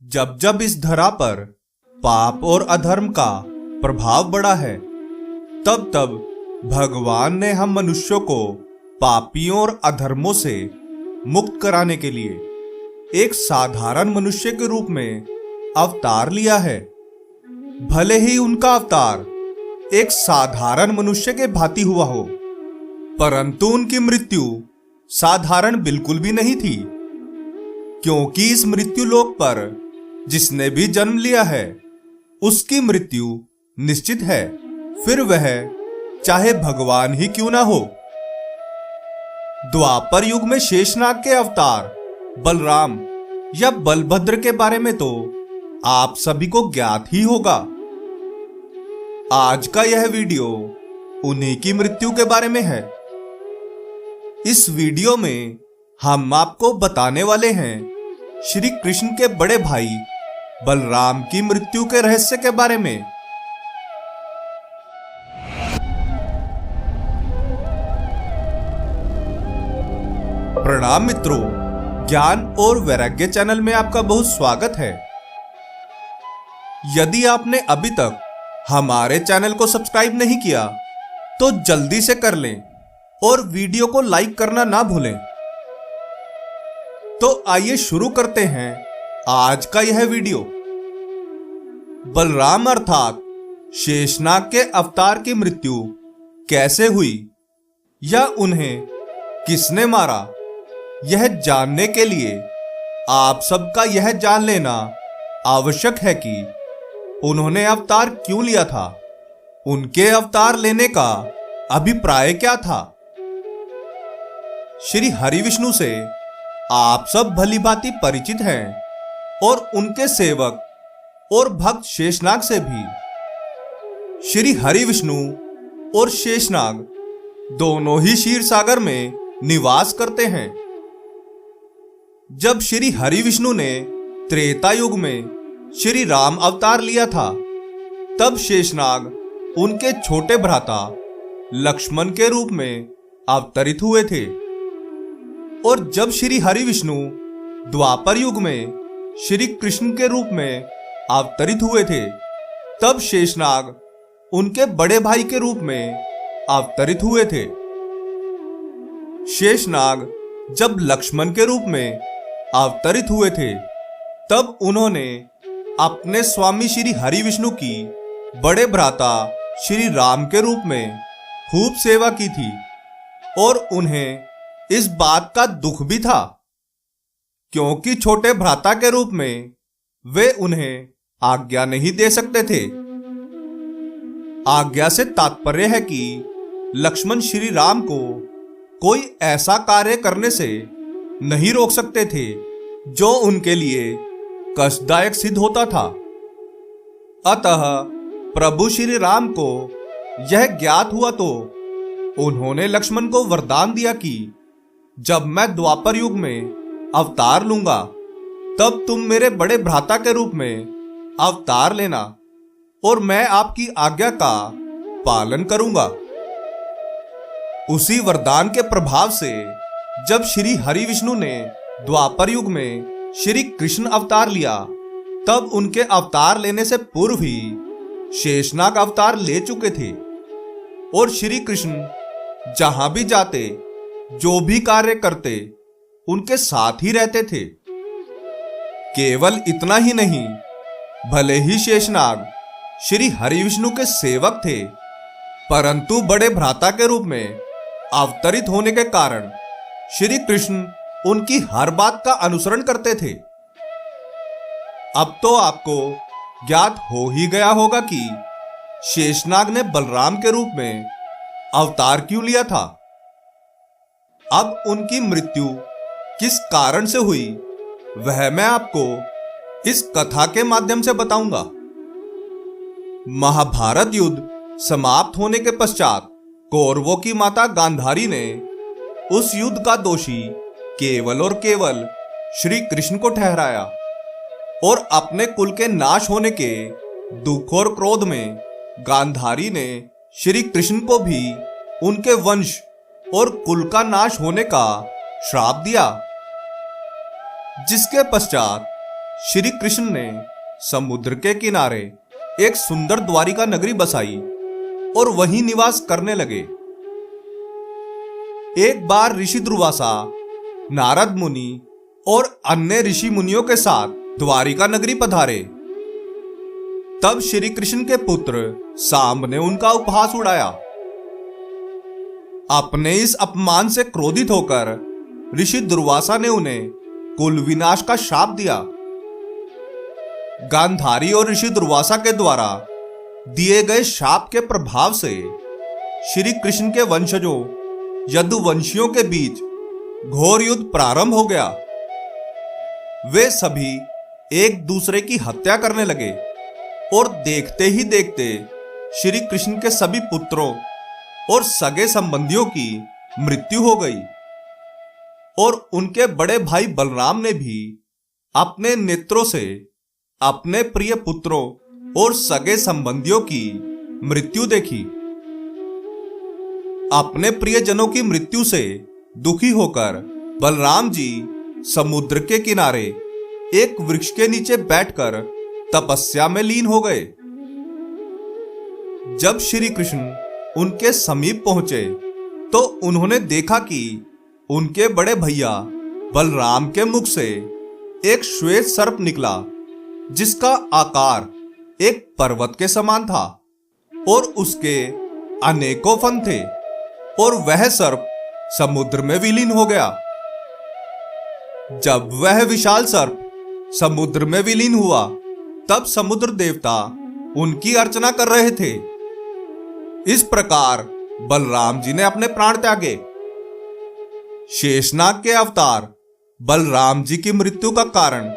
जब जब इस धरा पर पाप और अधर्म का प्रभाव बढ़ा है, तब तब भगवान ने हम मनुष्यों को पापियों और अधर्मों से मुक्त कराने के लिए एक साधारण मनुष्य के रूप में अवतार लिया है। भले ही उनका अवतार एक साधारण मनुष्य के भांति हुआ हो, परंतु उनकी मृत्यु साधारण बिल्कुल भी नहीं थी, क्योंकि इस मृत्यु लोक पर जिसने भी जन्म लिया है उसकी मृत्यु निश्चित है, फिर वह चाहे भगवान ही क्यों ना हो। द्वापर युग में शेषनाग के अवतार बलराम या बलभद्र के बारे में तो आप सभी को ज्ञात ही होगा। आज का यह वीडियो उन्हीं की मृत्यु के बारे में है। इस वीडियो में हम आपको बताने वाले हैं श्री कृष्ण के बड़े भाई बलराम की मृत्यु के रहस्य के बारे में। प्रणाम मित्रों, ज्ञान और वैराग्य चैनल में आपका बहुत स्वागत है। यदि आपने अभी तक हमारे चैनल को सब्सक्राइब नहीं किया तो जल्दी से कर लें और वीडियो को लाइक करना ना भूलें। तो आइए शुरू करते हैं आज का यह वीडियो। बलराम अर्थात शेषनाग के अवतार की मृत्यु कैसे हुई या उन्हें किसने मारा, यह जानने के लिए आप सबका यह जान लेना आवश्यक है कि उन्होंने अवतार क्यों लिया था, उनके अवतार लेने का अभिप्राय क्या था। श्री हरि विष्णु से आप सब भलीभांति परिचित हैं और उनके सेवक और भक्त शेषनाग से भी। श्री हरि विष्णु और शेषनाग दोनों ही क्षीर सागर में निवास करते हैं। जब श्री हरि विष्णु ने त्रेता युग में श्री राम अवतार लिया था, तब शेषनाग उनके छोटे भ्राता लक्ष्मण के रूप में अवतरित हुए थे। और जब श्री हरि विष्णु द्वापर युग में श्री कृष्ण के रूप में अवतरित हुए थे, तब शेषनाग उनके बड़े भाई के रूप में अवतरित हुए थे। शेषनाग जब लक्ष्मण के रूप में अवतरित हुए थे, तब उन्होंने अपने स्वामी श्री हरि विष्णु की बड़े भ्राता श्री राम के रूप में खूब सेवा की थी और उन्हें इस बात का दुख भी था, क्योंकि छोटे भ्राता के रूप में वे उन्हें आज्ञा नहीं दे सकते थे। आज्ञा से तात्पर्य है कि लक्ष्मण श्री राम को कोई ऐसा कार्य करने से नहीं रोक सकते थे जो उनके लिए कष्टदायक सिद्ध होता था। अतः प्रभु श्री राम को यह ज्ञात हुआ तो उन्होंने लक्ष्मण को वरदान दिया कि जब मैं द्वापर युग में अवतार लूंगा, तब तुम मेरे बड़े भ्राता के रूप में अवतार लेना और मैं आपकी आज्ञा का पालन करूंगा। उसी वरदान के प्रभाव से जब श्री हरि विष्णु ने द्वापर युग में श्री कृष्ण अवतार लिया, तब उनके अवतार लेने से पूर्व ही शेषनाग अवतार ले चुके थे और श्री कृष्ण जहां भी जाते, जो भी कार्य करते, उनके साथ ही रहते थे। केवल इतना ही नहीं, भले ही शेषनाग श्री हरि विष्णु के सेवक थे, परंतु बड़े भ्राता के रूप में अवतरित होने के कारण श्री कृष्ण उनकी हर बात का अनुसरण करते थे। अब तो आपको ज्ञात हो ही गया होगा कि शेषनाग ने बलराम के रूप में अवतार क्यों लिया था। अब उनकी मृत्यु किस कारण से हुई, वह मैं आपको इस कथा के माध्यम से बताऊंगा। महाभारत युद्ध समाप्त होने के पश्चात कौरवों की माता गांधारी ने उस युद्ध का दोषी केवल और केवल श्री कृष्ण को ठहराया और अपने कुल के नाश होने के दुख और क्रोध में गांधारी ने श्री कृष्ण को भी उनके वंश और कुल का नाश होने का श्राप दिया, जिसके पश्चात श्री कृष्ण ने समुद्र के किनारे एक सुंदर द्वारिका नगरी बसाई और वहीं निवास करने लगे। एक बार ऋषि दुर्वासा, नारद मुनि और अन्य ऋषि मुनियों के साथ द्वारिका नगरी पधारे। तब श्री कृष्ण के पुत्र सांब ने उनका उपहास उड़ाया। अपने इस अपमान से क्रोधित होकर ऋषि दुर्वासा ने उन्हें कुल विनाश का शाप दिया। गांधारी और ऋषि दुर्वासा के द्वारा दिए गए शाप के प्रभाव से श्री कृष्ण के वंशजों यदुवंशियों के बीच घोर युद्ध प्रारंभ हो गया। वे सभी एक दूसरे की हत्या करने लगे और देखते ही देखते श्री कृष्ण के सभी पुत्रों और सगे संबंधियों की मृत्यु हो गई और उनके बड़े भाई बलराम ने भी अपने नेत्रों से अपने प्रिय पुत्रों और सगे संबंधियों की मृत्यु देखी। अपने प्रियजनों की मृत्यु से दुखी होकर बलराम जी समुद्र के किनारे एक वृक्ष के नीचे बैठकर तपस्या में लीन हो गए। जब श्री कृष्ण उनके समीप पहुंचे तो उन्होंने देखा कि उनके बड़े भैया बलराम के मुख से एक श्वेत सर्प निकला, जिसका आकार एक पर्वत के समान था और उसके अनेकों फन थे, और वह सर्प समुद्र में विलीन हो गया। जब वह विशाल सर्प समुद्र में विलीन हुआ, तब समुद्र देवता उनकी अर्चना कर रहे थे। इस प्रकार बलराम जी ने अपने प्राण त्यागे। शेषनाग के अवतार बलराम जी की मृत्यु का कारण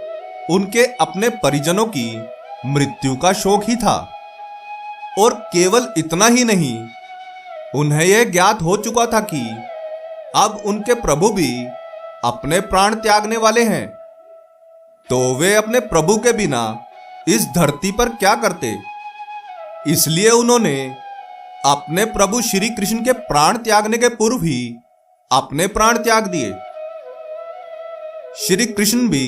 उनके अपने परिजनों की मृत्यु का शोक ही था। और केवल इतना ही नहीं, उन्हें यह ज्ञात हो चुका था कि अब उनके प्रभु भी अपने प्राण त्यागने वाले हैं। तो वे अपने प्रभु के बिना इस धरती पर क्या करते। इसलिए उन्होंने अपने प्रभु श्री कृष्ण के प्राण त्यागने के पूर्व ही अपने प्राण त्याग दिए। श्री कृष्ण भी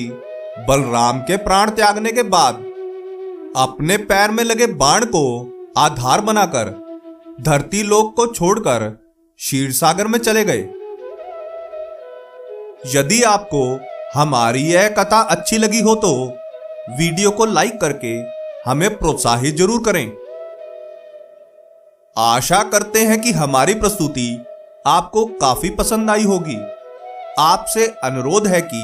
बलराम के प्राण त्यागने के बाद अपने पैर में लगे बाण को आधार बनाकर धरती लोक को छोड़कर क्षीर सागर में चले गए। यदि आपको हमारी यह कथा अच्छी लगी हो तो वीडियो को लाइक करके हमें प्रोत्साहित जरूर करें। आशा करते हैं कि हमारी प्रस्तुति आपको काफी पसंद आई होगी। आपसे अनुरोध है कि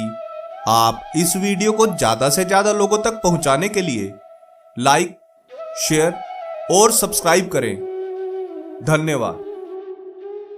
आप इस वीडियो को ज्यादा से ज्यादा लोगों तक पहुंचाने के लिए लाइक, शेयर और सब्सक्राइब करें। धन्यवाद।